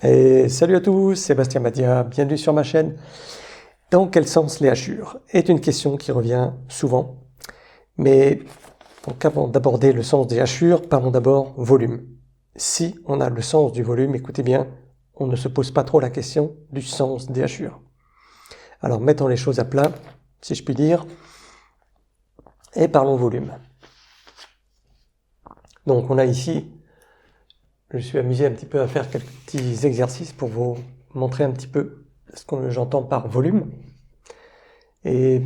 Et salut à tous, Sébastien Badia, bienvenue sur ma chaîne. Dans quel sens les hachures est une question qui revient souvent. Mais donc avant d'aborder le sens des hachures, parlons d'abord volume. Si on a le sens du volume, écoutez bien, on ne se pose pas trop la question du sens des hachures. Alors mettons les choses à plat, si je puis dire, et parlons volume. Donc on a ici, je me suis amusé un petit peu à faire quelques petits exercices pour vous montrer un petit peu ce que j'entends par volume. Et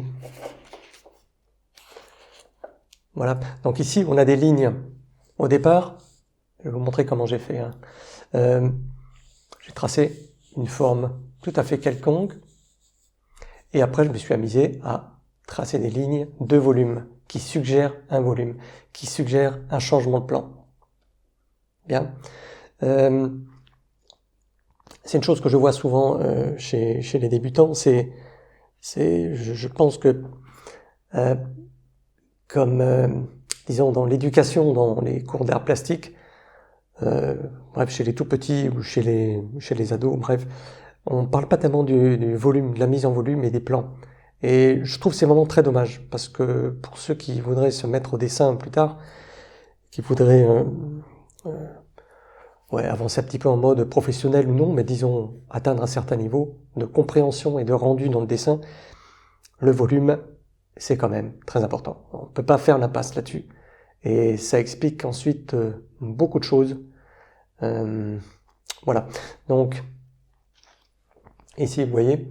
voilà, donc ici on a des lignes. Au départ, je vais vous montrer comment j'ai fait. J'ai tracé une forme tout à fait quelconque, et après je me suis amusé à tracer des lignes de volume, qui suggèrent un volume, qui suggèrent un changement de plan. Bien. C'est une chose que je vois souvent chez les débutants, je pense que comme disons dans l'éducation, dans les cours d'art plastique, bref, chez les tout petits ou chez les ados, bref, on parle pas tellement du volume, de la mise en volume et des plans. Et je trouve c'est vraiment très dommage, parce que pour ceux qui voudraient se mettre au dessin plus tard, qui voudraient avancer un petit peu en mode professionnel ou non, mais disons atteindre un certain niveau de compréhension et de rendu dans le dessin, le volume, c'est quand même très important. On ne peut pas faire l'impasse là-dessus. Et ça explique ensuite beaucoup de choses. Voilà. Donc, ici, vous voyez,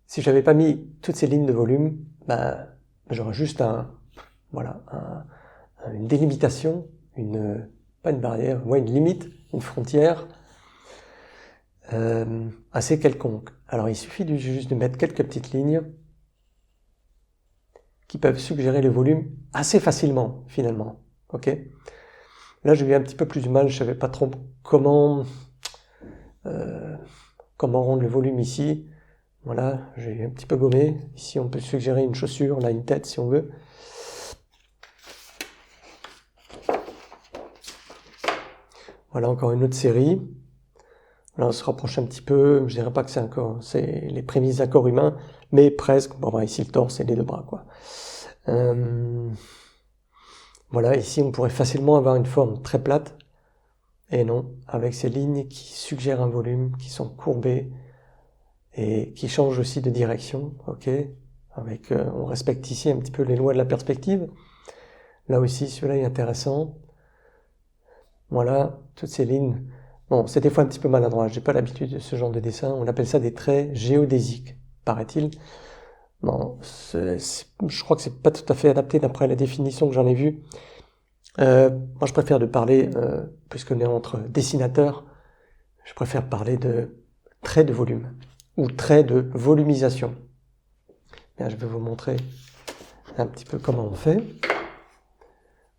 si j'avais pas mis toutes ces lignes de volume, ben, j'aurais juste une délimitation, pas une barrière, une limite, une frontière assez quelconque. Alors, il suffit juste de mettre quelques petites lignes qui peuvent suggérer le volume assez facilement, finalement. Ok ? Là, j'ai eu un petit peu plus de mal, je savais pas trop comment rendre le volume ici. Voilà, j'ai un petit peu gommé. Ici, on peut suggérer une chaussure, là, une tête, si on veut. Voilà, encore une autre série. Là, on se rapproche un petit peu. Je dirais pas que c'est les prémices d'un corps humain, mais presque. Bon, bah, ici, le torse et les deux bras, quoi. Voilà, ici, on pourrait facilement avoir une forme très plate. Et non, avec ces lignes qui suggèrent un volume, qui sont courbées et qui changent aussi de direction, ok. On respecte ici un petit peu les lois de la perspective. Là aussi, celui-là est intéressant. Voilà, toutes ces lignes. Bon, c'est des fois un petit peu maladroit. J'ai pas l'habitude de ce genre de dessin. On appelle ça des traits géodésiques, paraît-il. Bon, je crois que c'est pas tout à fait adapté d'après la définition que j'en ai vue. Moi, je préfère de parler, puisqu'on est entre dessinateurs, je préfère parler de traits de volume ou traits de volumisation. Bien, je vais vous montrer un petit peu comment on fait.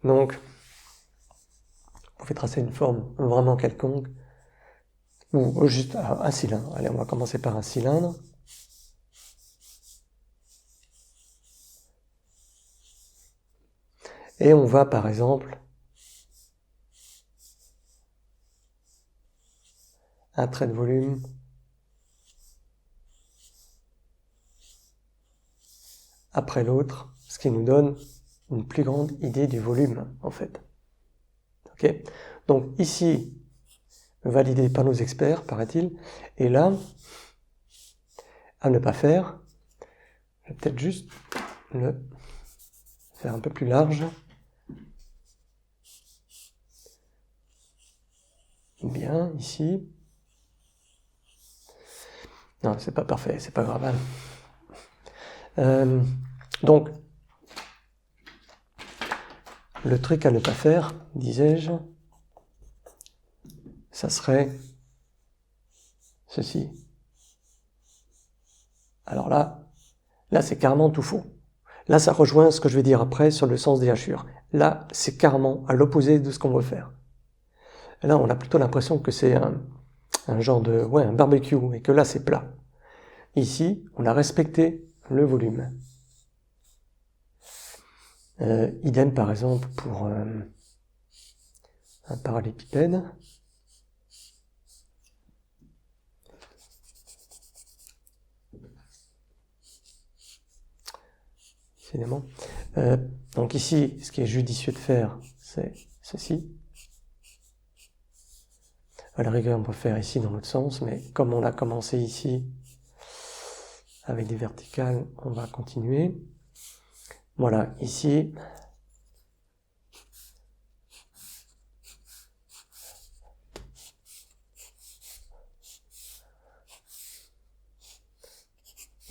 Donc, vous pouvez tracer une forme vraiment quelconque, ou juste un cylindre. Allez, on va commencer par un cylindre. Et on va, par exemple, un trait de volume après l'autre, ce qui nous donne une plus grande idée du volume, en fait. Ok ? Donc ici, validé par nos experts, paraît-il, et là, à ne pas faire, je vais peut-être juste le faire un peu plus large. Bien, ici. Non, c'est pas parfait, c'est pas grave. Donc, le truc à ne pas faire, disais-je, ça serait ceci. Alors là c'est carrément tout faux. Là, ça rejoint ce que je vais dire après sur le sens des hachures. Là, c'est carrément à l'opposé de ce qu'on veut faire. Là, on a plutôt l'impression que c'est un genre de, un barbecue, et que là, c'est plat. Ici, on a respecté le volume. Idem, par exemple, pour un parallélépipède. finalement. Donc ici, ce qui est judicieux de faire, c'est ceci. À la rigueur, on peut faire ici dans l'autre sens, mais comme on a commencé ici avec des verticales, on va continuer. Voilà, ici,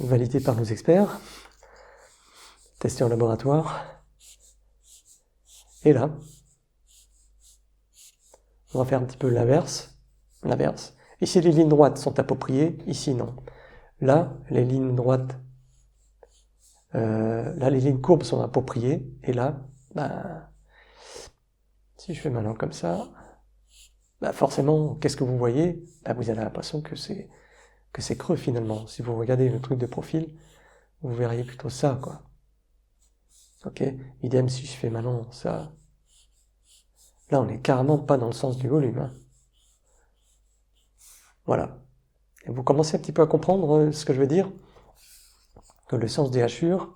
validé par nos experts, testé en laboratoire. Et là, on va faire un petit peu l'inverse. Ici, les lignes droites sont appropriées, ici non. Là, les lignes droites, là, les lignes courbes sont appropriées, et là, si je fais maintenant comme ça, forcément, qu'est-ce que vous voyez? Vous avez l'impression que c'est creux finalement. Si vous regardez le truc de profil, vous verriez plutôt ça, quoi. Ok, idem si je fais maintenant ça. Là, on n'est carrément pas dans le sens du volume. Hein. Voilà. Et vous commencez un petit peu à comprendre ce que je veux dire? Que le sens des hachures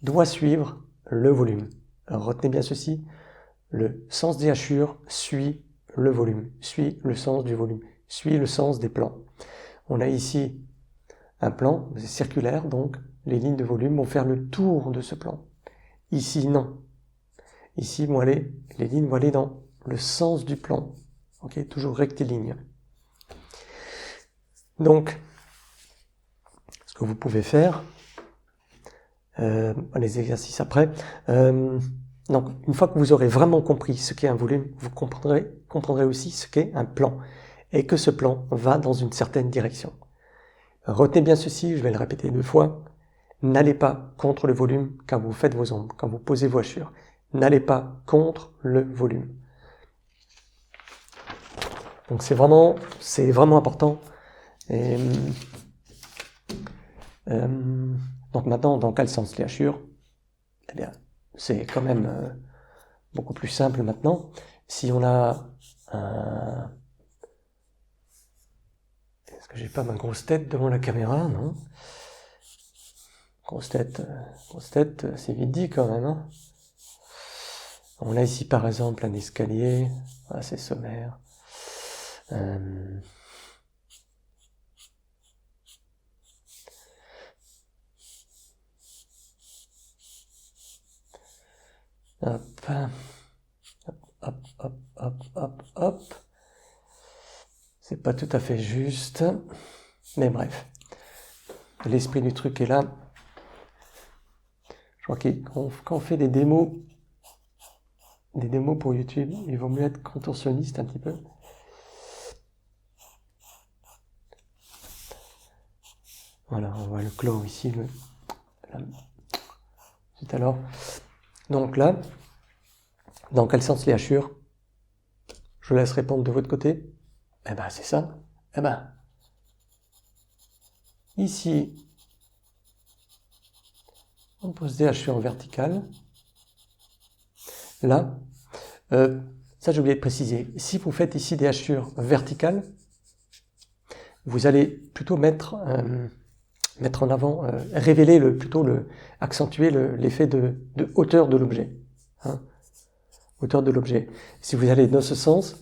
doit suivre le volume. Alors retenez bien ceci, le sens des hachures suit le volume, suit le sens du volume, suit le sens des plans. On a ici un plan, c'est circulaire, donc les lignes de volume vont faire le tour de ce plan. Ici, non. Ici, les lignes vont aller dans le sens du plan. Ok, toujours rectiligne. Donc, ce que vous pouvez faire, les exercices après, donc une fois que vous aurez vraiment compris ce qu'est un volume, vous comprendrez aussi ce qu'est un plan, et que ce plan va dans une certaine direction. Retenez bien ceci, je vais le répéter 2 fois, n'allez pas contre le volume quand vous faites vos ombres, quand vous posez vos hachures. N'allez pas contre le volume. Donc c'est vraiment important. Et, donc maintenant, dans quel sens les hachures? Eh bien, c'est quand même beaucoup plus simple maintenant. Si on a un... Est-ce que j'ai pas ma grosse tête devant la caméra? Non. Grosse tête, c'est vite dit quand même. Hein. On a ici par exemple un escalier assez sommaire. Hop. C'est pas tout à fait juste, mais bref. L'esprit du truc est là. Je crois que quand on fait des démos pour YouTube, il vaut mieux être contorsionniste un petit peu. Voilà, on voit le clos ici. Tout alors. Donc là, dans quel sens les hachures? Je vous laisse répondre de votre côté. Eh ben, c'est ça. Eh ben, ici, on pose des hachures en verticale. Là, ça j'ai oublié de préciser. Si vous faites ici des hachures verticales, vous allez plutôt mettre en avant, révéler accentuer l'effet de hauteur de l'objet. Hein, hauteur de l'objet. Si vous allez dans ce sens,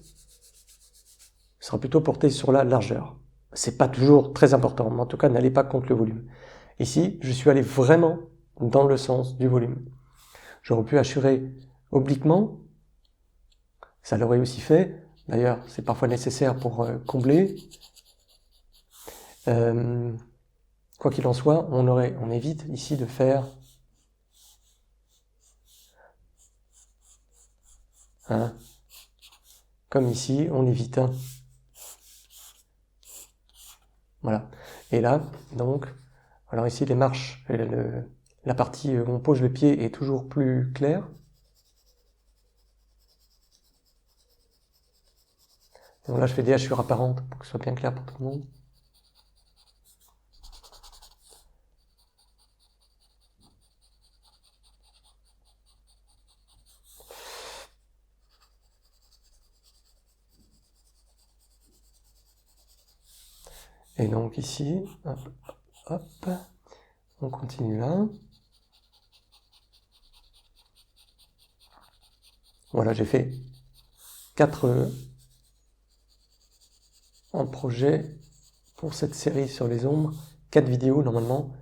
ce sera plutôt porté sur la largeur. C'est pas toujours très important, mais en tout cas, n'allez pas contre le volume. Ici, je suis allé vraiment dans le sens du volume. J'aurais pu hachurer obliquement, ça l'aurait aussi fait. D'ailleurs, c'est parfois nécessaire pour combler. Quoi qu'il en soit, on évite ici de faire comme ici, on évite. Voilà. Et là, donc, alors ici les marches, la partie où on pose le pied est toujours plus claire. Donc là, je fais des hachures apparentes pour que ce soit bien clair pour tout le monde. Et donc ici, hop, on continue là. Voilà, j'ai fait 4 en projet pour cette série sur les ombres, 4 vidéos normalement.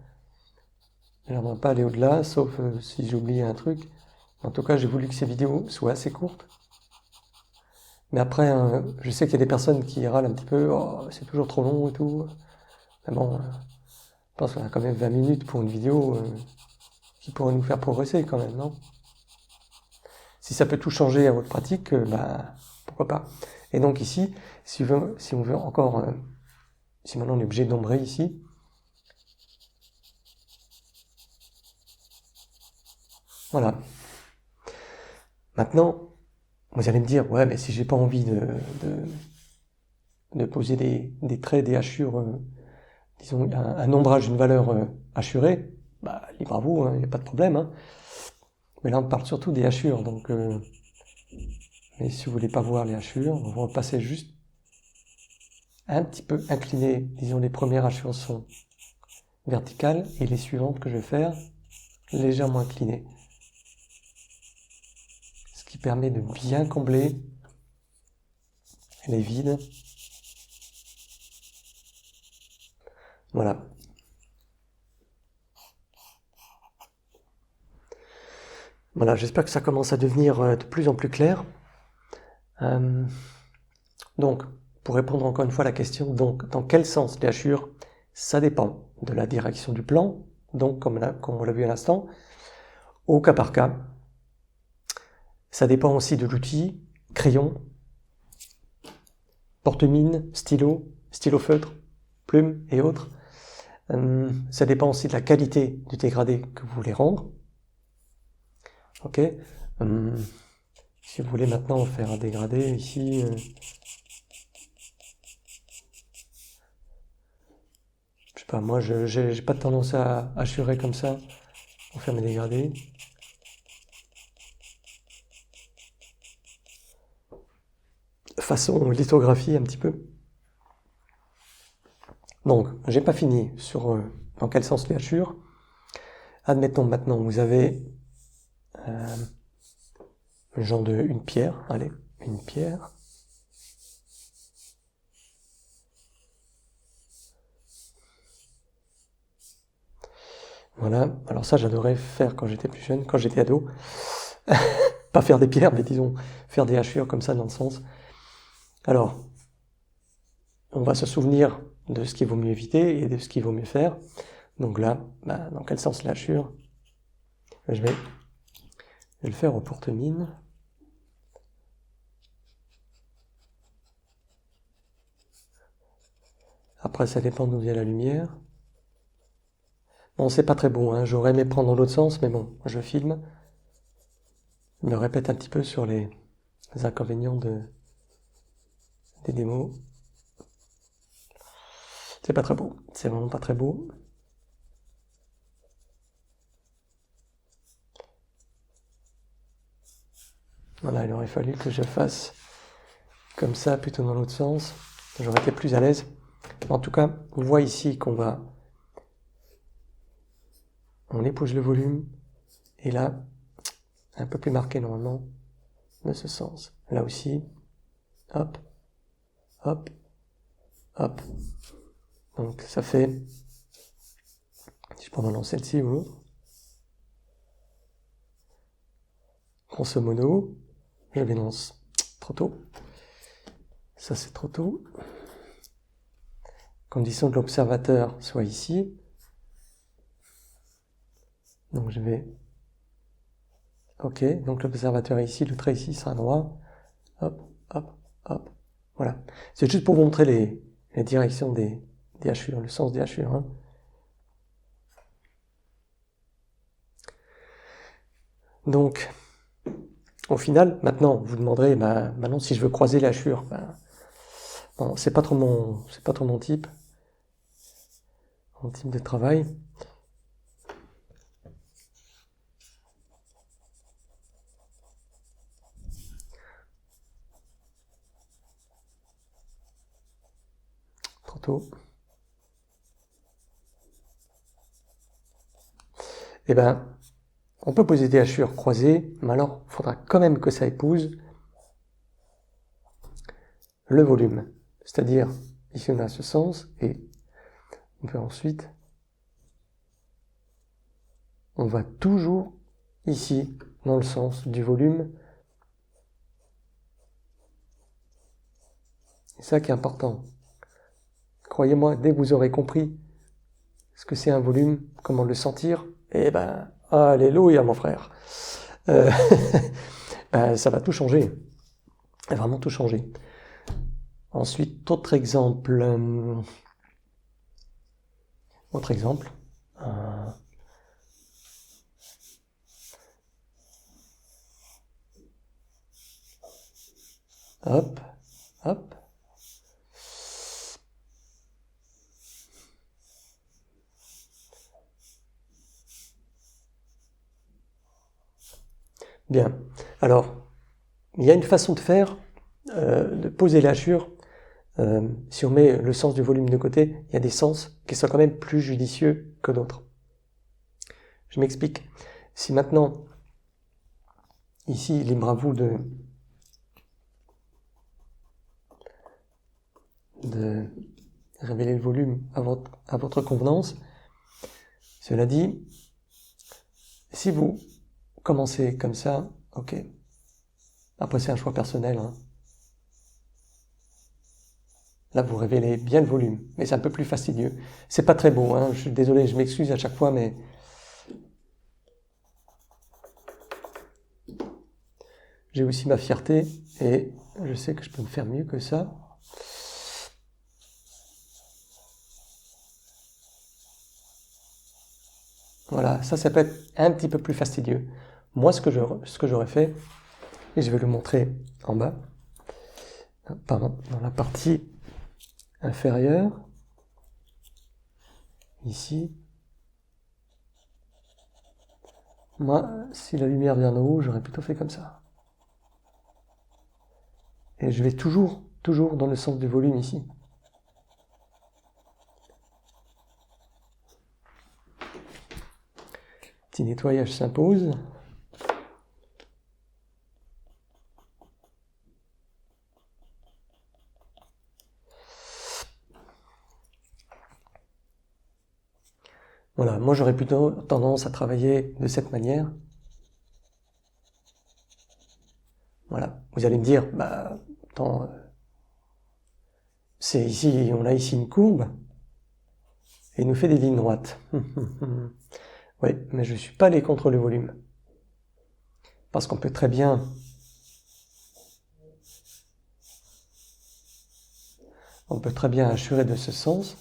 J'aimerais pas aller au-delà, sauf si j'ai oublié un truc. En tout cas, j'ai voulu que ces vidéos soient assez courtes. Mais après, je sais qu'il y a des personnes qui râlent un petit peu, oh, c'est toujours trop long et tout. Mais bon, je pense qu'on a quand même 20 minutes pour une vidéo qui pourrait nous faire progresser quand même, non? Si ça peut tout changer à votre pratique, bah, pourquoi pas. Et donc ici, si on veut encore, si maintenant on est obligé d'ombrer ici, voilà. Maintenant, vous allez me dire, ouais, mais si j'ai pas envie de poser des traits, des hachures, disons un ombrage, une valeur hachurée, bah libre à vous, il n'y a pas de problème. Hein. Mais là on parle surtout des hachures, donc mais si vous voulez pas voir les hachures, on va repasser juste un petit peu incliné. Disons les premières hachures sont verticales et les suivantes que je vais faire légèrement inclinées. Ce qui permet de bien combler les vides. Voilà. Voilà, j'espère que ça commence à devenir de plus en plus clair. Donc, pour répondre encore une fois à la question, donc dans quel sens les hachures? Ça dépend de la direction du plan, donc comme on l'a vu à l'instant, au cas par cas. Ça dépend aussi de l'outil, crayon, porte-mine, stylo, stylo-feutre, plume et autres. Ça dépend aussi de la qualité du dégradé que vous voulez rendre. Ok. Si vous voulez maintenant faire un dégradé ici, je sais pas, moi j'ai pas de tendance à hachurer comme ça pour faire mes dégradés. Façon lithographie un petit peu. Donc, j'ai pas fini sur dans quel sens les hachures. Admettons maintenant, vous avez le genre de une pierre. Allez, une pierre. Voilà. Alors ça, j'adorais faire quand j'étais plus jeune, quand j'étais ado. Pas faire des pierres, mais disons faire des hachures comme ça dans le sens. Alors, on va se souvenir de ce qu'il vaut mieux éviter et de ce qu'il vaut mieux faire. Donc là, bah, dans quel sens la hachure? Je vais le faire au porte-mine. Après, ça dépend d'où vient la lumière. Bon, c'est pas très beau, hein. J'aurais aimé prendre dans l'autre sens, mais bon, je filme. Je me répète un petit peu sur les inconvénients des démos. C'est pas très beau, c'est vraiment pas très beau. Voilà, il aurait fallu que je fasse comme ça, plutôt dans l'autre sens. J'aurais été plus à l'aise. En tout cas, on voit ici on épouse le volume, et là, un peu plus marqué normalement, de ce sens. Là aussi, hop, hop, hop. Donc ça fait, si je prends maintenant celle-ci ou l'autre, grosso modo, je m'énonce trop tôt. Ça c'est trop tôt. Condition que l'observateur soit ici. Donc je vais... Ok, donc l'observateur est ici, le trait ici sera droit. Hop, hop, hop. Voilà. C'est juste pour vous montrer les directions des hachures, le sens des hachures. Hein. Donc, au final, maintenant, vous demanderez, bah, maintenant, si je veux croiser les hachures, bah, bon, c'est pas trop mon type de travail. Trop tôt. Eh ben, On peut poser des hachures croisées, mais alors il faudra quand même que ça épouse le volume. C'est-à-dire, ici on a ce sens, et on peut ensuite, on va toujours ici, dans le sens du volume. C'est ça qui est important. Croyez-moi, dès que vous aurez compris ce que c'est un volume, comment le sentir, eh ben, alléluia mon frère. Ça va tout changer. Vraiment tout changer. Ensuite, autre exemple. Hop, hop. Bien. Alors, il y a une façon de faire, de poser la hachure. Si on met le sens du volume de côté, il y a des sens qui sont quand même plus judicieux que d'autres. Je m'explique. Si maintenant, ici, libre à vous de révéler le volume à votre convenance. Cela dit, si vous commencez comme ça, ok. Après, c'est un choix personnel. Là, vous révélez bien le volume, mais c'est un peu plus fastidieux. C'est pas très beau, Je suis désolé, je m'excuse à chaque fois, mais j'ai aussi ma fierté et je sais que je peux me faire mieux que ça. Voilà, ça peut être un petit peu plus fastidieux. Moi, ce que j'aurais fait, et je vais le montrer en bas, pardon, dans la partie inférieure, ici. Moi, si la lumière vient d'en haut, j'aurais plutôt fait comme ça. Et je vais toujours dans le sens du volume ici. Petit nettoyage s'impose. Voilà, moi j'aurais plutôt tendance à travailler de cette manière. Voilà, vous allez me dire, attends, c'est ici, on a ici une courbe, et il nous fait des lignes droites. Oui, mais je ne suis pas allé contre le volume. Parce qu'on peut très bien hachurer de ce sens.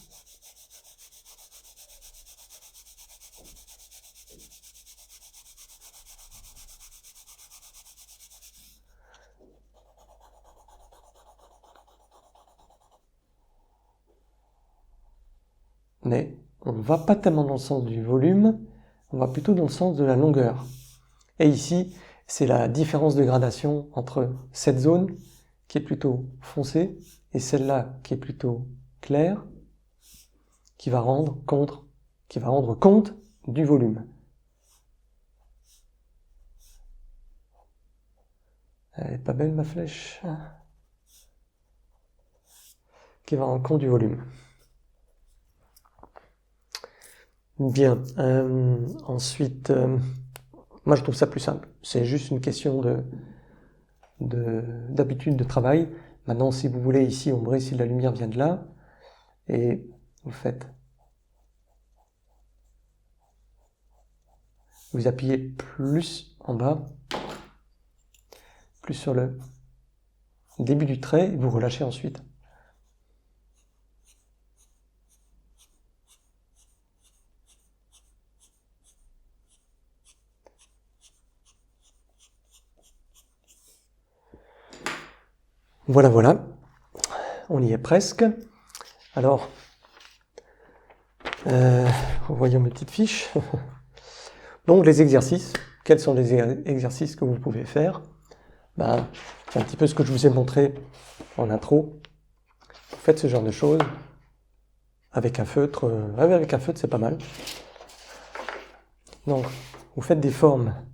Mais on ne va pas tellement dans le sens du volume, on va plutôt dans le sens de la longueur. Et ici, c'est la différence de gradation entre cette zone qui est plutôt foncée et celle-là qui est plutôt claire, qui va rendre compte du volume. Elle est pas belle ma flèche, qui va rendre compte du volume. Bien, ensuite, moi je trouve ça plus simple. C'est juste une question d'habitude de travail. Maintenant, si vous voulez ici ombrer, si la lumière vient de là, et vous faites, vous appuyez plus en bas, plus sur le début du trait, et vous relâchez ensuite. Voilà, on y est presque. Alors, voyons mes petites fiches. Donc les exercices, quels sont les exercices que vous pouvez faire? C'est un petit peu ce que je vous ai montré en intro. Vous faites ce genre de choses avec un feutre. Avec un feutre, c'est pas mal. Donc, vous faites des formes un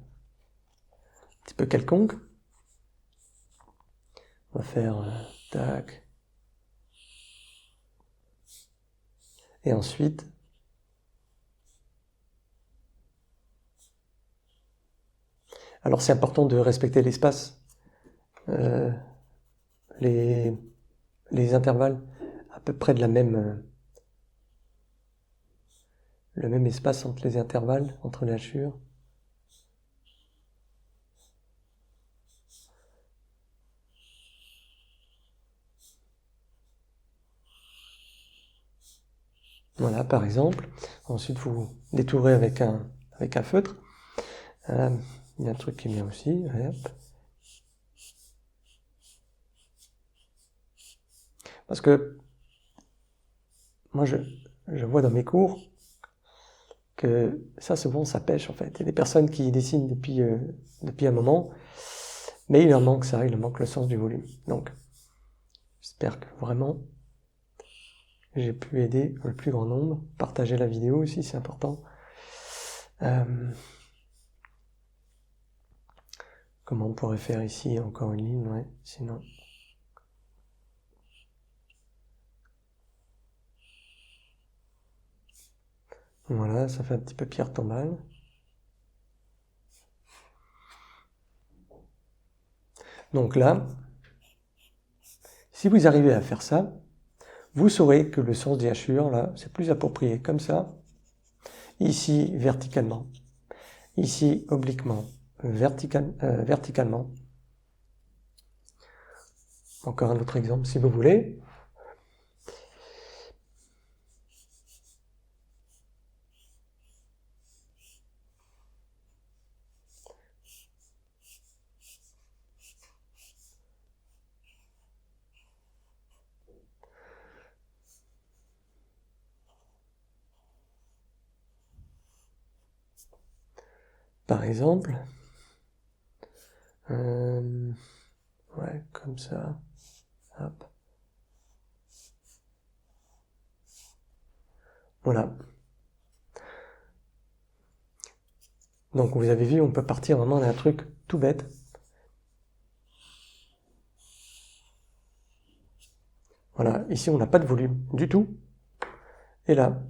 petit peu quelconques. On va faire tac. Et ensuite, alors c'est important de respecter l'espace, les intervalles à peu près de le même espace entre les intervalles, entre les hachures. Voilà, par exemple. Ensuite, vous détourez avec un feutre. Il y a un truc qui est bien aussi. Hop. Parce que moi, je vois dans mes cours que ça, souvent, ça pêche en fait. Il y a des personnes qui dessinent depuis un moment, mais il leur manque ça, il leur manque le sens du volume. Donc, j'espère que vraiment j'ai pu aider le plus grand nombre. Partagez la vidéo aussi, c'est important. Comment on pourrait faire ici encore une ligne, ouais, sinon. Voilà, ça fait un petit peu pierre tombale. Donc là, si vous arrivez à faire ça, vous saurez que le sens des hachures, là, c'est plus approprié comme ça. Ici, verticalement. Ici, obliquement. Verticalement. Encore un autre exemple, si vous voulez. Par exemple, ouais, comme ça, hop. Voilà. Donc vous avez vu, on peut partir vraiment d'un truc tout bête. Voilà, ici on n'a pas de volume du tout. Et là,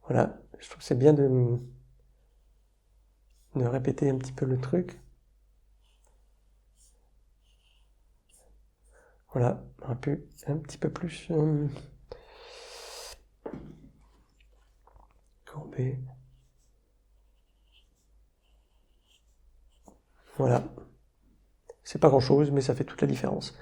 voilà, je trouve que c'est bien de répéter un petit peu le truc. Voilà, un petit peu plus courbé. Voilà. C'est pas grand chose, mais ça fait toute la différence.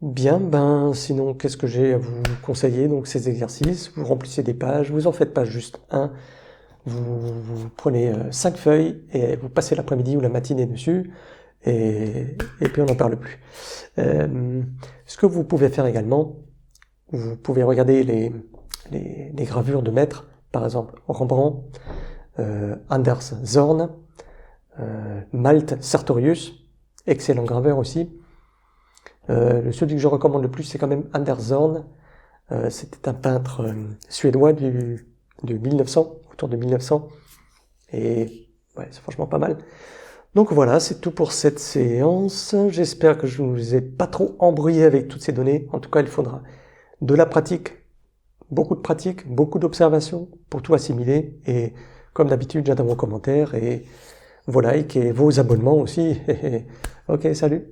Bien, ben sinon, qu'est-ce que j'ai à vous conseiller? Donc ces exercices, vous remplissez des pages, vous en faites pas juste un. Vous prenez 5 feuilles et vous passez l'après-midi ou la matinée dessus. Et puis on n'en parle plus. Ce que vous pouvez faire également, vous pouvez regarder les gravures de maîtres, par exemple Rembrandt, Anders Zorn, Malte Sartorius, excellent graveur aussi. Celui que je recommande le plus, c'est quand même Anders Zorn. C'était un peintre suédois de 1900, autour de 1900. Et ouais, c'est franchement pas mal. Donc voilà, c'est tout pour cette séance. J'espère que je ne vous ai pas trop embrouillé avec toutes ces données. En tout cas, il faudra de la pratique, beaucoup de pratique, beaucoup d'observations pour tout assimiler. Et comme d'habitude, j'attends vos commentaires et vos likes et vos abonnements aussi. Ok, salut!